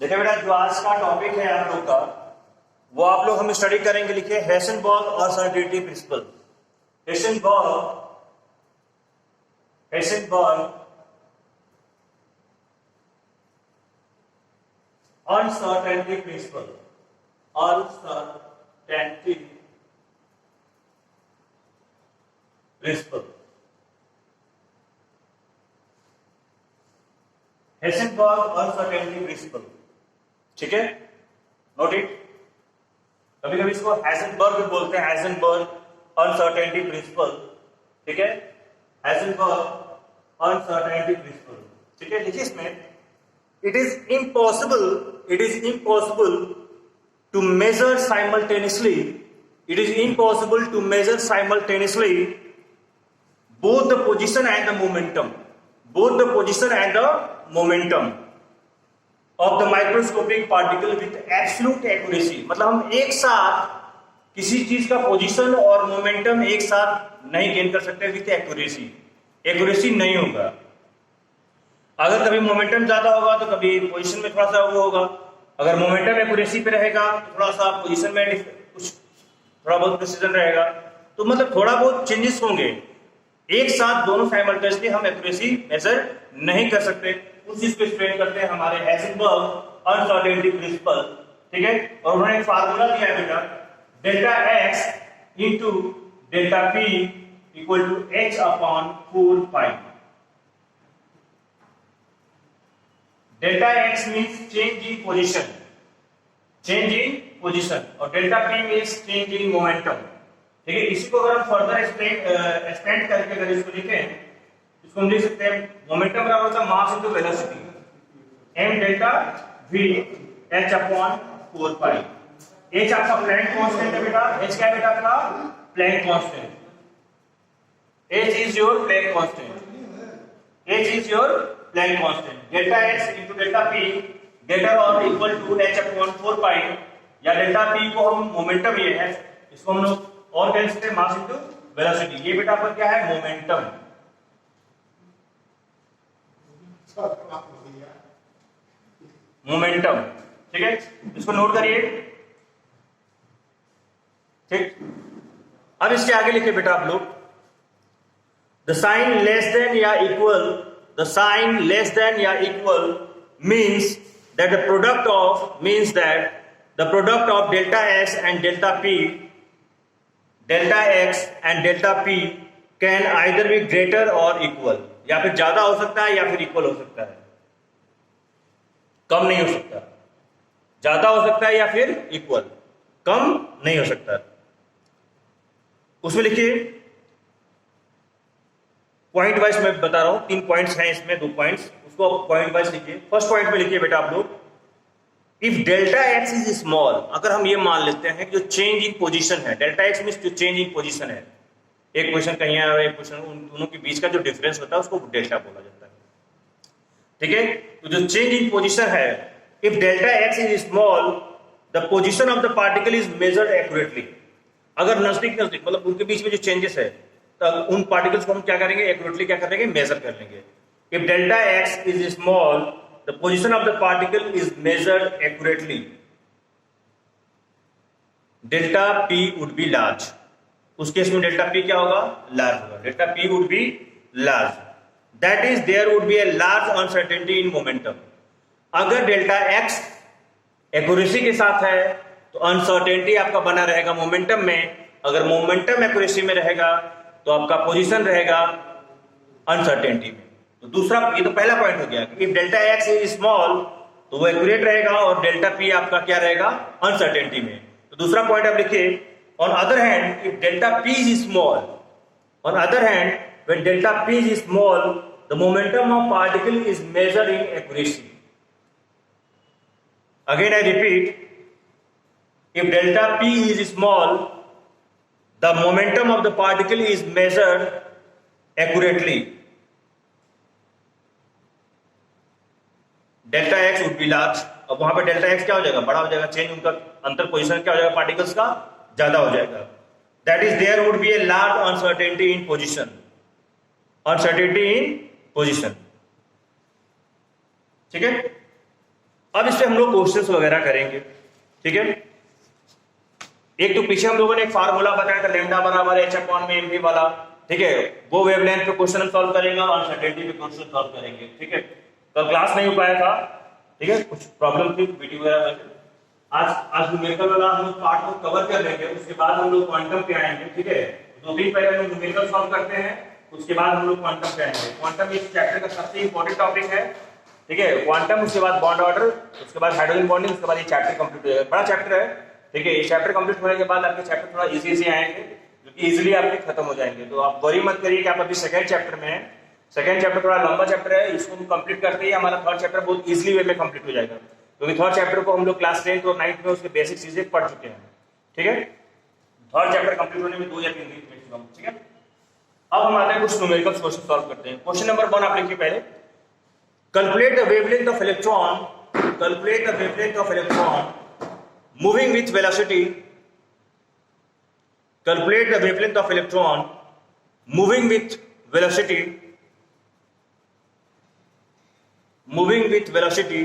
देखिए बेटा, जो आज का टॉपिक है आप लोग का, वो आप लोग हम स्टडी करेंगे। लिखिए Heisenberg uncertainty principle. Heisenberg uncertainty principle. Uncertainty principle. Heisenberg uncertainty principle. ठीक है, नोट इट। कभी कभी इसको हेसेनबर्ग भी बोलते हैं, हेसेनबर्ग अनसर्टेनिटी प्रिंसिपल। ठीक है, हेसेनबर्ग अनसर्टेनिटी प्रिंसिपल। ठीक है, लिखिए इसमें it is impossible to measure simultaneously, it is impossible to measure simultaneously both the position and the momentum of the microscopic particle with absolute accuracy। मतलब हम एक साथ किसी चीज का पोजीशन और मोमेंटम एक साथ नहीं गेन कर सकते विथ एक्यूरेसी नहीं होगा। अगर कभी मोमेंटम ज्यादा होगा तो कभी पोजीशन में थोड़ा सा वो होगा। अगर मोमेंटम एक्यूरेसी पे रहेगा तो थोड़ा सा पोजीशन में कुछ थोड़ा बहुत प्रिसीजन रहेगा। तो मतलब थोड़ा बहुत चेंजेस होंगे। एक साथ दोनों साइमल्टेनियसली हम एक्यूरेसी मेजर नहीं कर सकते। उस चीज को एक्सप्लेन करते हैं हमारे हेसेनबर्ग अनसर्टेनिटी प्रिंसिपल। ठीक है, और उन्होंने एक फार्मूला दिया है बेटा, delta x into delta p equal to h upon 4 pi. Delta x means change in position, और delta p means change in momentum. ठीक है, इसी को अगर हम फर्दर एक्सपेंड करके अगर इसको लिखें, इसको हम लिख सकते हैं मोमेंटम बराबर होता है mass into velocity, m delta v h upon 4 pi. h आपका प्लैंक कांस्टेंट है बेटा। h क्या है बेटा आपका? Planck constant. h is your Planck constant. Delta x into delta p greater और equal to h upon 4 pi, या delta p को हम मोमेंटम ये है, इसको हम लोग और कह सकते हैं मास इनटू वेलोसिटी। ये बेटा आपका क्या है? मोमेंटम। ठीक है, इसको नोट करिए। ठीक, अब इसके आगे लिखिए बेटा आप लोग, द साइन लेस देन या equal means that the product of delta x and delta p can either be greater or equal। या फिर ज्यादा हो सकता है या फिर इक्वल हो सकता है, कम नहीं हो सकता। ज्यादा हो सकता है या फिर इक्वल, कम नहीं हो सकता। उसमें लिखिए पॉइंट वाइज मैं बता रहा हूं, 3 पॉइंट्स हैं इसमें, 2 पॉइंट्स, उसको पॉइंट वाइज लिखिए। फर्स्ट पॉइंट में लिखिए बेटा आप लोग, if delta x is small, अगर हम ये मान लेते हैं कि जो चेंज इन पोजीशन है, डेल्टा एक्स मींस जो चेंज इन पोजीशन है, एक पोजीशन कहीं है और एक पोजीशन, उन दोनों के बीच का जो डिफरेंस होता है उसको डेल्टा बोला जाता है। ठीक है, तो जो चेंज इन पोजीशन है, if delta x is small the position of the particle is measured accurately. अगर नजदीक मतलब उनके बीच में जो चेंजेस है, तो उन पार्टिकल्स को हम क्या करेंगे? एक्यूरेटली क्या करेंगे? मेजर कर लेंगे। If delta x is small the position of the particle is measured accurately, delta p would be large. उस केस में डेल्टा पी क्या होगा? लार्ज होगा। Delta p would be large, that is there would be a large uncertainty in momentum. अगर delta x accuracy के साथ है तो अनसर्टेनिटी आपका बना रहेगा मोमेंटम में। अगर मोमेंटम एक्यूरेसी में रहेगा तो आपका पोजीशन रहेगा अनसर्टेनिटी में। तो दूसरा, ये तो पहला पॉइंट हो गया कि if delta x is small तो वो एक्यूरेट रहेगा और डेल्टा पी आपका क्या रहेगा? अनसर्टेनिटी में। तो दूसरा पॉइंट आप लिखिए, on other hand if delta P is small, when delta p is small the momentum of particle is measured in accuracy। Again I repeat, if delta p is small the momentum of the particle is measured accurately, delta x would be large. अब वहां पे delta x क्या हो जाएगा? बड़ा हो जाएगा। Change उनका अंतर पोजीशन क्या हो जाएगा? पार्टिकल्स का ज्यादा हो जाएगा। That is there would be a large uncertainty in position. ठीक है, अब इस पे हम लोग क्वेश्चंस वगैरह करेंगे, ठीक है। एक तो पीछे हम लोगों ने एक फार्मूला बताया था लैम्डा बराबर h अपॉन में mv वाला, ठीक है। वो वेवलेंथ पे क्वेश्चन हम सॉल्व करेंगे और अनसर्टेनिटी पे क्वेश्चन सॉल्व करेंगे, ठीक है। कल क्लास नहीं हो पाया था, ठीक है, कुछ प्रॉब्लम थी वीडियो वगैरह। आज न्यूमेरिकल वाला हम लोग पार्ट को कवर कर लेंगे, उसके बाद हम लोग क्वांटम पे आएंगे, ठीक है। दो दिन पहले हम लोग न्यूमेरिकल सॉल्व करते हैं, उसके बाद हम लोग क्वांटम पे आएंगे। क्वांटम इस चैप्टर का सबसे इंपॉर्टेंट टॉपिक है, ठीक है। क्वांटम, उसके बाद बॉन्ड ऑर्डर, उसके बाद हाइड्रोजन बॉन्डिंग, उसके बाद ये चैप्टर कंप्लीट हो जाएगा। बड़ा चैप्टर है, ठीक है। ये चैप्टर कंप्लीट होने के बाद आपके चैप्टर थोड़ा इजी आएंगे, क्योंकि इजीली आपके खत्म हो जाएंगे। तो आप वरी मत करिए कि आप अभी सेकंड चैप्टर में हैं। सेकंड चैप्टर थोड़ा लंबा चैप्टर है, इसको हम कंप्लीट करते ही हमारा थर्ड चैप्टर बहुत इजीली वे में कंप्लीट हो जाएगा, क्योंकि थर्ड चैप्टर को हम लोग क्लास 10th और 9th में उसके बेसिक चीजें पढ़ चुके हैं, ठीक है। थर्ड चैप्टर कंप्लीट होने में 2 या 3 दिन मैक्सिमम, ठीक है। अब हम आते हैं कुछ न्यूमेरिकल क्वेश्चन सॉल्व करते हैं। क्वेश्चन नंबर 1 आप लिखिए पहले, calculate the wavelength of electron, calculate the wavelength of electron moving with velocity, calculate the wavelength of electron moving with velocity, moving with velocity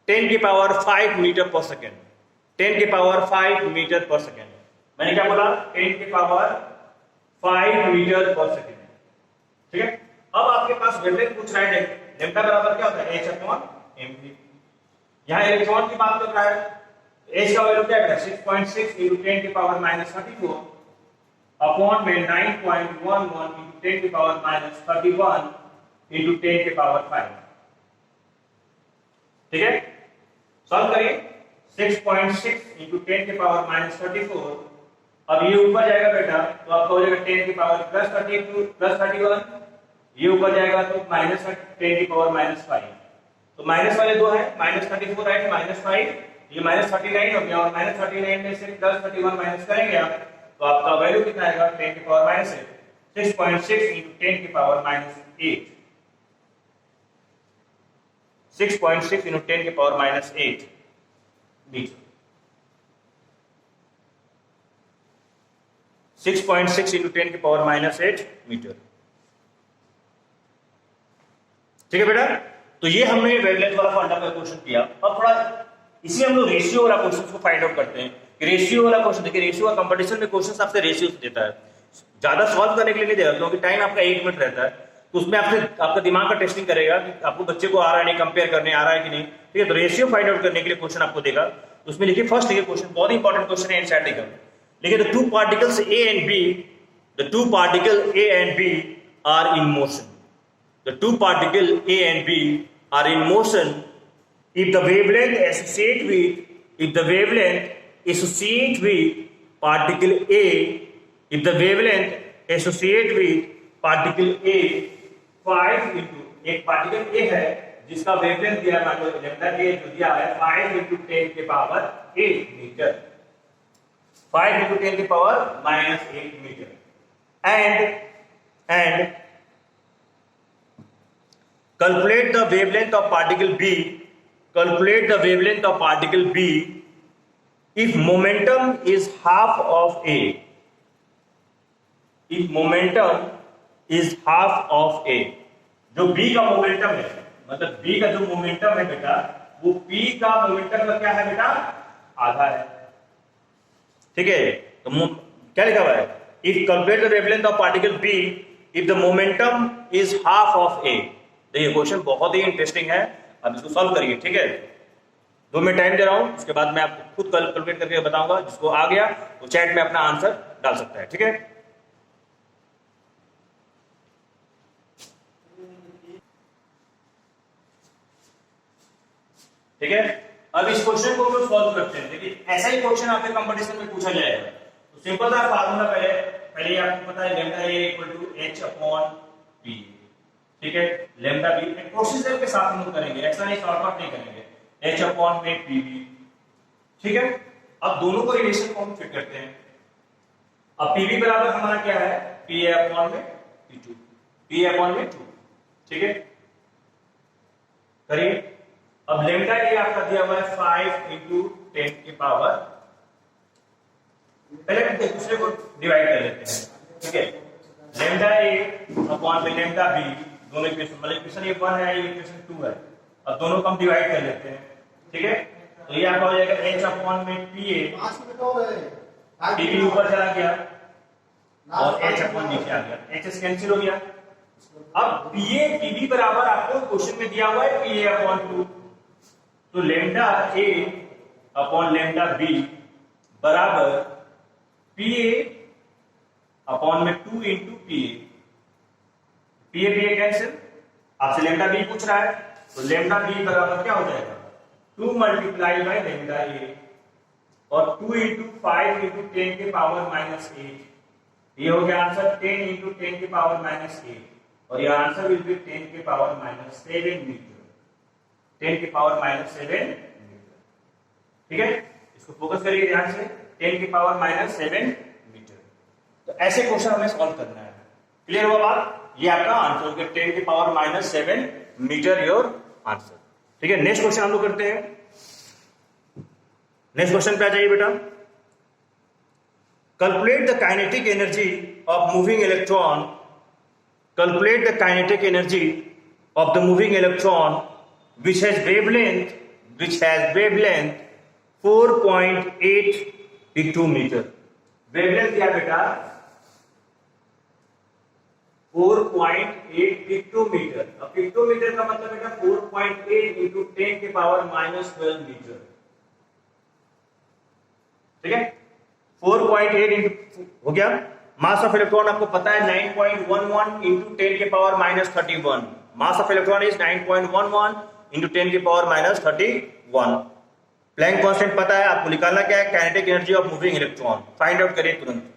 10 की पावर 5 मीटर पर second, 10 की power 5 metre पर second. मैंने क्या बोला? 10 की पावर 5 मीटर पर second, ठीक है। अब आपके पास वेवलेंथ पूछ रहा है, लैम्डा बराबर क्या होता है? h upon mv। यहां इलेक्ट्रॉन की बात कर रहा है, h का वैल्यू क्या है? 6.6 into 10 की पावर -34 अपॉन में 9.11 into 10 की पावर -31 into 10 की पावर 5, ठीक है। सॉल्व करिए। 6.6 into 10 की पावर -34, अब ये ऊपर जाएगा बेटा तो आपका हो जाएगा 10 की पावर +32 +31, ये ऊपर जाएगा तो -10 की पावर -5, तो माइनस वाले दो है, -34 है -5, ये -39 हो गया, और -39 में से +31 माइनस करेंगे आप तो आपका वैल्यू कितना आएगा? 10 की पावर -8, 6.6 into 10 की पावर -8, 6.6 into 10 की पावर -8 मीटर, 6.6 into 10 की पावर -8 मीटर, ठीक है बेटा। तो ये हमने वेवलेंथ वाला फंडा का क्वेश्चन किया। अब थोड़ा इसी हम लोग रेशियो वाला क्वेश्चन को फाइंड आउट करते हैं कि रेशियो वाला क्वेश्चन, देखिए रेशियो का कंपटीशन में क्वेश्चन आपसे रेशियो देता है, ज्यादा सॉल्व करने के लिए नहीं देगा, क्योंकि टाइम आपका 1 मिनट रहता है, तो उसमें आपसे आपका दिमाग का टेस्टिंग करेगा कि आपको बच्चे को आ रहा है नहीं, कंपेयर करने आ रहा है कि नहीं, ठीक है। तो रेशियो फाइंड आउट करने के लिए क्वेश्चन आपको देगा, उसमें लिखिए फर्स्ट लिखिए क्वेश्चन, बहुत इंपॉर्टेंट क्वेश्चन है एनसीईआरटी का। लिखिए the two particles A and B, the two particle A and B are in motion. The two particle A and B are in motion if the wavelength associate with particle A, if the wavelength associate with particle A 5 into, एक particle A है जिसका wavelength दिया है, मान लो lambda A जो दिया है 5 into 10 के पावर 8 मीटर, 5 into 10 की power -8 metre, and calculate the wavelength of particle B, calculate the wavelength of particle B if momentum is half of A, if momentum is half of A, जो B का momentum है, मतलब B का जो momentum है बेटा वो P का मोमेंटम का क्या है बेटा? आधा है, ठीक है। तो क्या लिखा हुआ है? If calculate the wavelength of particle B if the momentum is half of A। ये क्वेश्चन बहुत ही इंटरेस्टिंग है, आप इसको सॉल्व करिए, ठीक है। 2 मिनट टाइम दे रहा हूं, उसके बाद मैं आपको खुद कैलकुलेट करके बताऊंगा, जिसको आ गया वो चैट में अपना आंसर डाल सकता है, ठीक है। ठीक है, अब इस क्वेश्चन को हम लोग सॉल्व करते हैं। देखिए ऐसा ही क्वेश्चन आपके कंपटीशन में पूछा जाएगा, तो सिंपल सा फार्मूला पहले आपको पता है lambda A = h upon p, ठीक है। लैम्डा b प्रोसीजर के साथ हम लोग करेंगे, ऐसा नहीं शॉर्टकट नहीं करेंगे, h अपॉन में pb, ठीक है। अब दोनों को रिलेशन को हम फिट करते हैं। अब pb बराबर हमारा क्या है? pa अपॉन में p2, pa अपॉन में 2, ठीक है। करिए। अब लैम्डा A आपका दिया हुआ है 5 into 10 की पावर, पहले दूसरे को डिवाइड कर लेते हैं, ठीक है। लैम्डा A अपॉन में लैम्डा B, दोनों इक्वेशन, मतलब इक्वेशन ये 1 है, ये इक्वेशन 2 है, अब दोनों को हम डिवाइड कर लेते हैं, ठीक है। तो ये आपका हो जाएगा h अपॉन में pa, pb ऊपर चला गया और h अपॉन नीचे आ गया, h कैंसिल हो गया। अब pa pb बराबर आपको क्वेश्चन में दिया हुआ है pa अपॉन 2, तो lambda a upon lambda b बराबर pa अपॉन में 2 इंटू pa, pa कैंसिल, आपसे लैम्डा b पूछ रहा है, तो लैम्डा b बराबर क्या हो जाएगा 2 मल्टीप्लाई बाय लैम्डा a और 2 इंटू 5 इंटू 10 के पावर माइनस 8, ये हो गया आंसर 10 इंटू 10 के पावर माइनस 8 और ये आंसर विल बी 10 के पावर माइनस 7 मीटर, 10 के पावर माइनस 7 मीटर, ठीक है। इसको फोकस करिए ध्यान से, 10 के पावर माइनस 7 मीटर। तो ऐसे क्वेश्चन हमें सॉल्व करना है, क्लियर हुआ बात? ये आपका आंसर हो गया 10 के power minus 7 metre your answer, ठीक है। नेक्स्ट क्वेश्चन हम लोग करते हैं, नेक्स्ट क्वेश्चन पे आ जाइए बेटा। Calculate the kinetic energy of moving electron, calculate the kinetic energy of the moving electron which has wavelength 4.8 picometre. Wavelength दिया बेटा 4.8 पिक्टोमीटर। अब पिक्टोमीटर का मतलब बेटा 4.8 इंटू 10 के पावर माइनस 12 मीटर, ठीक है। 4.8 इंटू हो गया। मास ऑफ इलेक्ट्रॉन आपको पता है 9.11 इंटू 10 के power minus 31। Mass of electron is 9.11 into 10 के पावर माइनस 31। प्लैंक कांस्टेंट पता है, आपको निकालना क्या है, kinetic energy of moving electron. Find out करिए तुरंत।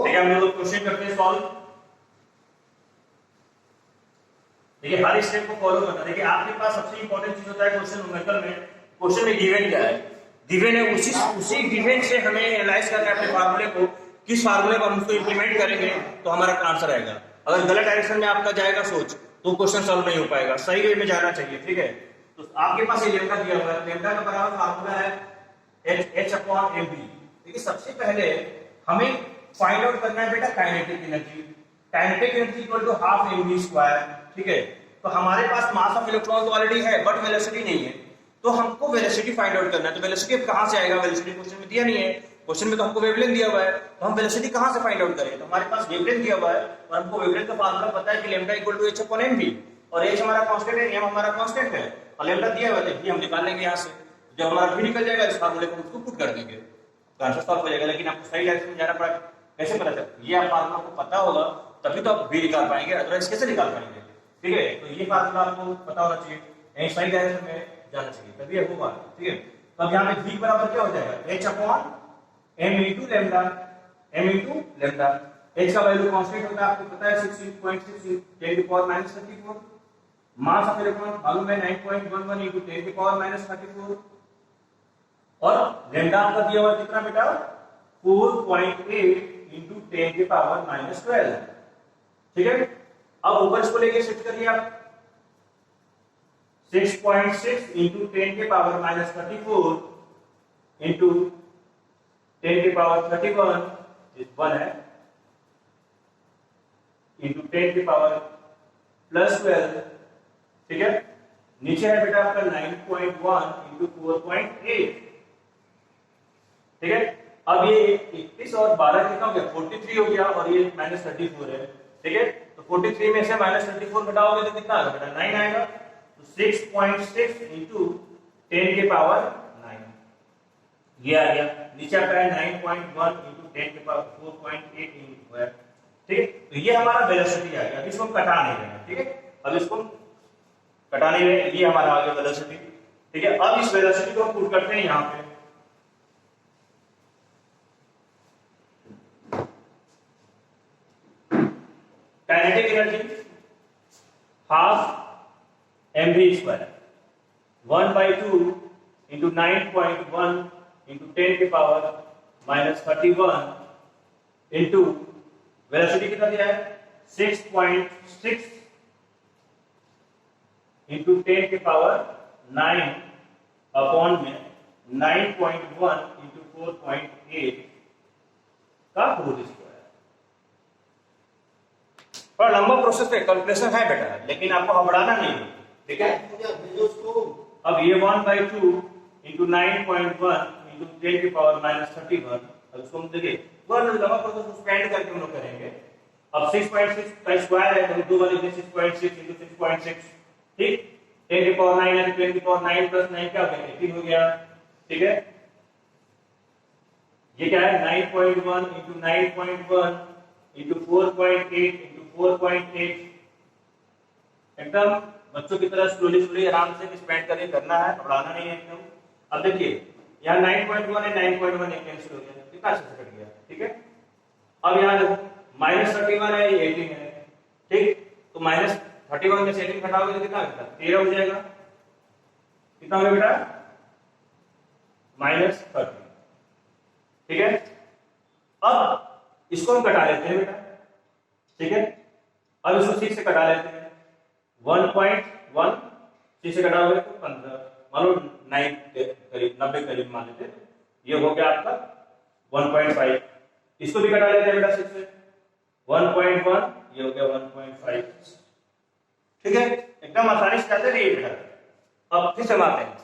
ठीक है, हम लोग क्वेश्चन करते हैं सॉल्व। देखिए हर स्टेप को फॉलो करना। देखिए आपके पास सबसे इंपॉर्टेंट चीज होता है क्वेश्चन न्यूमेरिकल में, क्वेश्चन में गिवन क्या है, गिवन है, उसी गिवन से हमें एनालाइज करना है अपने फार्मूले को, किस फार्मूले को हम उसको इंप्लीमेंट करेंगे तो हमारा आंसर आएगा। अगर गलत डायरेक्शन में आपका जाएगा सोच तो क्वेश्चन सॉल्व नहीं हो पाएगा, सही वे में जाना चाहिए, ठीक है। तो आपके पास ये लैम्डा दिया हुआ है, लैम्डा का बराबर फार्मूला है h अपॉन mv। देखिए सबसे पहले हमें फाइंड आउट करना है बेटा kinetic energy. Kinetic energy equal to half mv square, ठीक है। तो हमारे पास मास ऑफ इलेक्ट्रॉन तो ऑलरेडी है बट वेलोसिटी नहीं है, तो हमको वेलोसिटी फाइंड आउट करना है। तो वेलोसिटी कहां से आएगा, वेलोसिटी क्वेश्चन में दिया नहीं है, क्वेश्चन में तो हमको वेवलेंथ दिया हुआ है, तो हम वेलोसिटी कहां से फाइंड आउट करें। तो हमारे पास वेवलेंथ दिया हुआ है और हमको वेवलेंथ का फार्मूला पता है कि lambda equal to h upon mv और h हमारा कांस्टेंट है, m हमारा कांस्टेंट है और लैम्डा दिया हुआ है, तो हम निकाल लेंगे यहां से। जब हमारा v निकल जाएगा इस फार्मूले को उसको पुट कर देंगे तो आंसर सॉल्व हो जाएगा। लेकिन आपको सही डायरेक्शन में जाना पड़ा, कैसे पता चले, ये आप फार्मूला को पता होगा तभी तो आप v निकाल पाएंगे, अदरवाइज कैसे निकाल पाएंगे, ठीक है। तो ये फार्मूला आपको पता होना चाहिए, यही सही डायरेक्शन में जाना चाहिए तभी ये होगा, ठीक है। तो अब यहाँ पे v बराबर क्या हो जाएगा h upon m into lambda, m into lambda. h का वैल्यू कांस्टेंट होता है आपको पता है 16.6 10 की power minus 34। Mass of electron मालूम है 9.11 इंटू 10 की पावर माइनस 34 और लैम्डा आपका दिया हुआ कितना बेटा 4.8 इंटू 10 की पावर माइनस 12, ठीक है। अब ऊपर इसको लेके शिफ्ट करिए आप, 6.6 इंटू 10 के पावर माइनस 34 इंटू 10 के पावर 31 इज 1 है इंटू 10 के पावर प्लस 12, ठीक है। नीचे है बेटा आपका 9.1 इंटू 4.8, ठीक है। अब ये 31 और 12 कितना हो गया 43 हो गया और ये माइनस 34 है, ठीक है। तो 43 में से माइनस 34 घटाओगे तो कितना आएगा बेटा 9 आएगा। तो 6.6 इंटू 10 के पावर 9 ये आ गया। नीचे आता है 9.1 इंटू 10 के पावर 4.8 इंटू है, ठीक है। तो ये हमारा वेलोसिटी आ गया। अब इसको हम कटा नहीं रहे, ठीक है। अब इसको कटा नहीं रहे, ये हमारा आ गया वेलोसिटी, ठीक है। अब इस वेलोसिटी को हम पुट करते हैं यहाँ पे, kinetic energy half mv square 1/2 into 9.1 into 10 के पावर माइनस 31 इंटू वेलोसिटी कितना दिया है 6.6 इंटू 10 के पावर 9 अपॉन में 9.1 इंटू 4.8 का होल स्क्वायर। थोड़ा लंबा प्रोसेस है, कैलकुलेशन है बेटा, लेकिन आपको हबड़ाना नहीं है, ठीक है। अब ये 1/2 इंटू 9.1 इंटू 10 की पावर -31, अब इसको हम देखिए थोड़ा लंबा प्रोसेस स्पेंड करके हम लोग करेंगे। अब 6.6 का स्क्वायर है, तो 2 बार लिखते 6.6 इंटू 6.6, ठीक। 10 की पावर 9 है, 10 की पावर 9 प्लस 9 क्या हो गया, 18 हो गया, ठीक है। ये क्या है, 9.1 इंटू 9.1 इंटू 4.8 इंटू 4.8। एकदम बच्चों की तरह स्लोली स्लोली आराम से स्पेंड करके करना है, घबराना नहीं है एकदम। अब देखिए यहाँ 9.1 है, 9.1 एक कैंसिल हो गया, कितना अच्छे से कट गया, ठीक है। अब यहाँ देखो -31 है, ये 18 है, ठीक। तो -31 में से 18 घटाओगे तो कितना होगा, 13 हो जाएगा। कितना हो गया बेटा, -30, ठीक है। अब इसको हम कटा लेते हैं बेटा, ठीक है। अब इसको 6 से कटा लेते हैं, 1.1 6 से कटाओगे तो 15, मान लो 9 के करीब, 90 करीब मान लेते हैं, ये हो गया आपका 1.5। इसको भी कटा लेते हैं बेटा 6 से, 1.1 ये हो गया 1.5, ठीक है। एकदम आसानी से जाते रहिए बेटा। अब फिर से मारते हैं,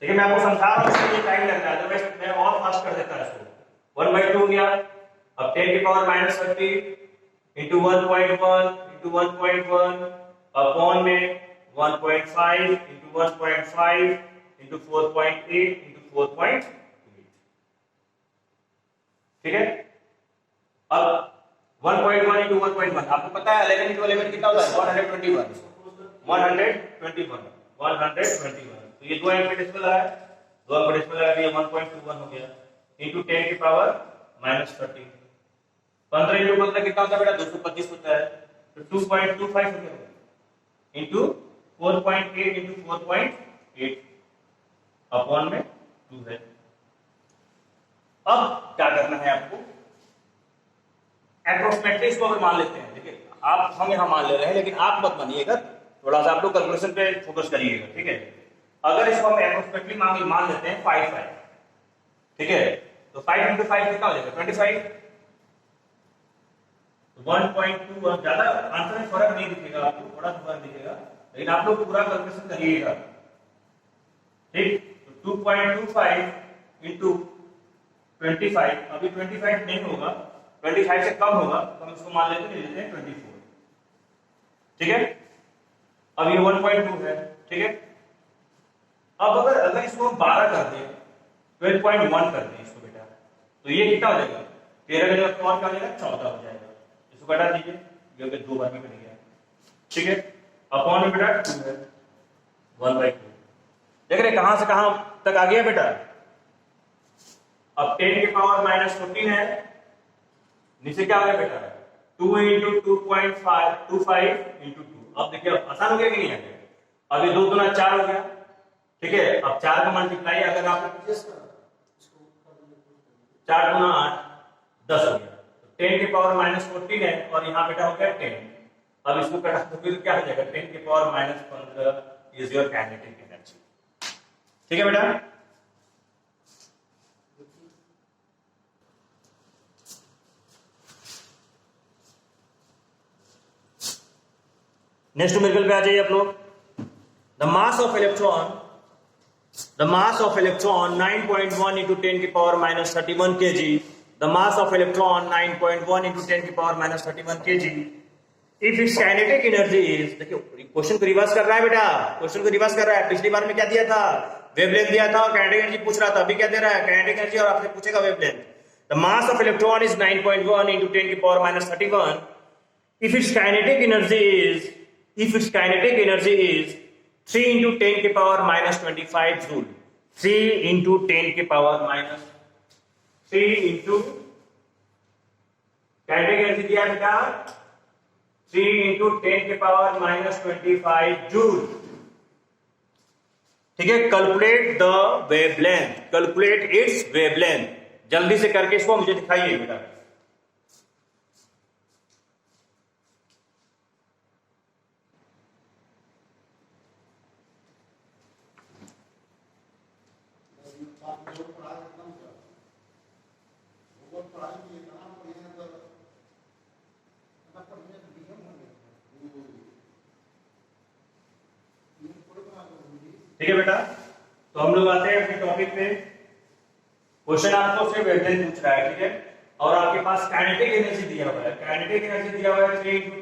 देखिए मैं आपको समझा रहा हूं, इसलिए टाइम लग रहा है, तो मैं और फास्ट कर देता इसको। 1/2 हो गया, अब 10 की पावर -30 इंटू 1.1 इंटू 1.1 अपॉन में 1.5 इंटू 1.5 इंटू 4.8 इंटू 4.8, ठीक है। अब 1.1 इंटू 1.1 आपको पता है 11 इंटू 11 कितना होता है, 121, 121, 121। तो ये 2 एम्पीयर डिस्प्ले है, 2 एम्पीयर डिस्प्ले है, ये 1.21 हो गया इंटू 10 की पावर -30। 15 इंटू 15 कितना होता है बेटा, 225 होता है, तो 2.25 हो गया इंटू 4.8 इंटू 4.8 अपॉन में 2 है। अब क्या करना है आपको, अप्रोक्सीमेटली इसको अगर मान लेते हैं, देखिए आप हम यहां मान ले रहे हैं, लेकिन आप मत मानिएगा, थोड़ा सा आप लोग कैलकुलेशन पे फोकस करिएगा, ठीक है। अगर इसको हम अप्रोक्सीमेटली मान लेते हैं 5, ठीक है, तो 5 इंटू 5 कितना हो जाएगा, 25, 1.2। ज्यादा आंसर में फर्क नहीं दिखेगा आपको, थोड़ा सा फर्क दिखेगा, लेकिन आप लोग पूरा कैलकुलेशन करिएगा, ठीक। तो 2.25 इंटू 25, अभी 25 नहीं होगा, 25 से कम होगा, तो हम इसको मान लेते हैं 24, ठीक है। अब ये 1.2 है, ठीक है। अब अगर इसको हम 12 कर दें, 12.1 कर दें इसको बेटा, तो ये कितना हो जाएगा, 13 का जगह और क्या हो जाएगा, 14 हो जाएगा। इसको घटा दीजिए, क्योंकि 2 बार में कट गया, ठीक है। अपॉन में बेटा 2 है, 1/2। देख रहे कहां से कहां तक आ गया बेटा। अब 10 की पावर -14 है, नीचे क्या हो गया बेटा, 2 इंटू 2.25 इंटू 2। अब देखिए आसान हो गया कि नहीं आ गया, अब ये 2 गुना 4 हो गया, ठीक है। अब 4 का मल्टीप्लाई अगर आप 4 गुना 8 10 हो गया, 10 की पावर -14 है, और यहाँ बेटा हो गया 10। अब इसको कटा तो फिर क्या हो जाएगा, 10 की power -15 is your kinetic energy, ठीक है बेटा। नेक्स्ट न्यूमेरिकल पे आ जाइए आप लोग। The mass of electron 9.1 into 10 की power -31 kg। The mass of electron 9.1 into 10 की power -31 kg। If it's kinetic energy is, देखिए क्वेश्चन को रिवर्स कर रहा है बेटा, क्वेश्चन को रिवर्स कर रहा है। पिछली बार में क्या दिया था, वेवलेंथ दिया था और काइनेटिक एनर्जी पूछ रहा था, अभी क्या दे रहा है, काइनेटिक एनर्जी और आपसे पूछेगा wavelength. The mass of electron is 9.1 into 10 की power -31। If its kinetic energy is 3 into 10 के पावर -25 जूल, 3 into 10 के पावर -3 into kinetic energy दिया बेटा 3 into 10 के पावर -25 जूल, ठीक है। Calculate the wavelength, calculate its wavelength, जल्दी से करके इसको मुझे दिखाइए बेटा। ठीक है बेटा, तो हम लोग आते हैं अपने टॉपिक पे। क्वेश्चन आपको सिर्फ वेवलेंथ पूछ रहा है, ठीक है, और आपके पास काइनेटिक एनर्जी दिया हुआ है। काइनेटिक एनर्जी दिया हुआ है 3 ×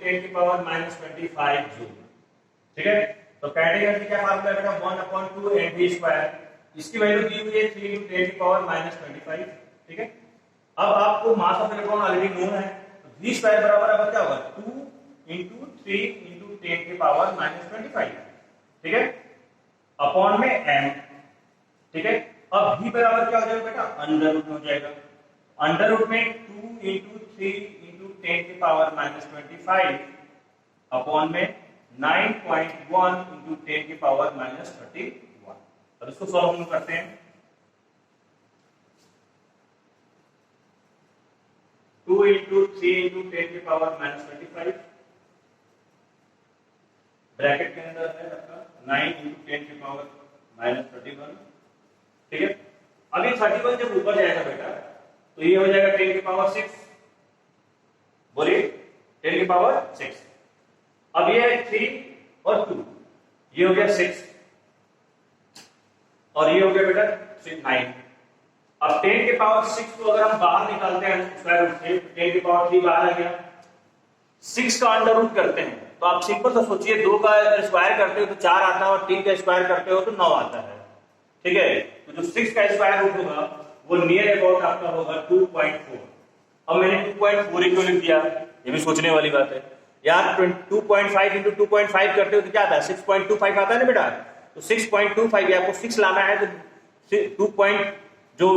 10⁻⁻25 जूल, ठीक है। तो काइनेटिक एनर्जी क्या फार्मूला है बेटा, 1/2 mv²। इसकी वैल्यू दी हुई है 3 × 10⁻⁻25, ठीक है। अब आपको मास ऑफ इलेक्ट्रॉन ऑलरेडी नोन है, तो v² बराबर अब क्या होगा, 2 × 3 × 10⁻⁻25, ठीक है, अपॉन में m, ठीक है। अब v बराबर क्या हो जाएगा बेटा, अंडर रूट हो जाएगा। अंडर रूट में 2 × 3 × 10⁻⁻25 अपॉन में 9.1 × 10⁻31। अब इसको सॉल्व हम करते हैं। 2 × 3 × 10⁻⁻25 ब्रैकेट के अंदर है आपका 9 × 10⁻31, ठीक है। अभी 31 जब ऊपर जाएगा बेटा तो ये हो जाएगा 10⁻6, बोलिए 10⁻6। अब ये है 3 और 2, ये हो गया 6 और ये हो गया बेटा 9। अब 10⁻6 को अगर हम बाहर निकालते हैं स्क्वायर रूट से, 10⁻3 बाहर आ गया, 6 का अंडर रूट करते हैं तो आप सिंपल तो सोचिए, 2 का स्क्वायर करते हो तो 4 आता है और 3 का स्क्वायर करते हो तो 9 आता है, ठीक है। तो जो 6 का स्क्वायर रूट होगा वो नियर अबाउट आपका होगा 2.4। अब मैंने 2.4 क्यों लिख दिया, ये भी सोचने वाली बात है यार। 2.5 × 2.5 करते हो तो क्या आता है, 6.25 आता है ना बेटा। तो 6.25 आपको 6 लाना है तो 2 जो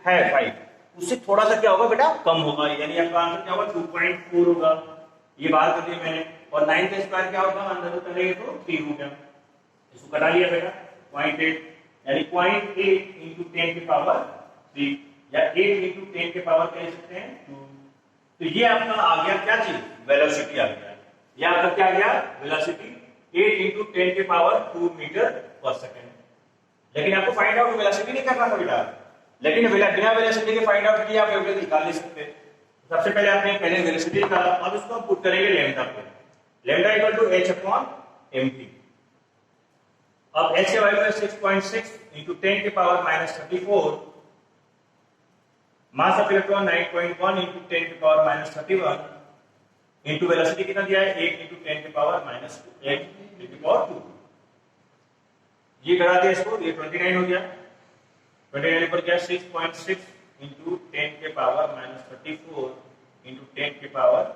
है 5 उससे थोड़ा सा क्या होगा बेटा, कम होगा, यानी आपका आंसर क्या होगा 2.4 होगा। ये बात कर दी मैंने। और 9 का स्क्वायर क्या होगा, अंदर रूट करेंगे तो 3 हो गया, इसको कटा लिया बेटा 0.8, यानी 0.8 × 10⁻3 या 8 × 10 के पावर कह सकते हैं 2। तो ये आपका आ गया क्या चीज, वेलोसिटी आ गया। ये आपका क्या आ गया, वेलोसिटी 8 × 10⁻2 मीटर/सेकंड। लेकिन आपको फाइंड आउट वेलोसिटी नहीं करना था बेटा, लेकिन बिना वेलोसिटी के फाइंड आउट किए आप वेवलेंथ निकाल नहीं सकते। सबसे पहले आपने वेलोसिटी निकाला, अब इसको हम पुट करेंगे लैम्डा पे। Lambda = h/mt। अब h की वैल्यू है 6.6 × 10⁻34, मास ऑफ इलेक्ट्रॉन 9.1 × 10⁻31 इनटू वेलोसिटी कितना दिया है 8 × 10⁻2। ये करा दिया इसको, ये 29 हो गया। 29 पर क्या 6.6 × 10⁻34 × 10⁻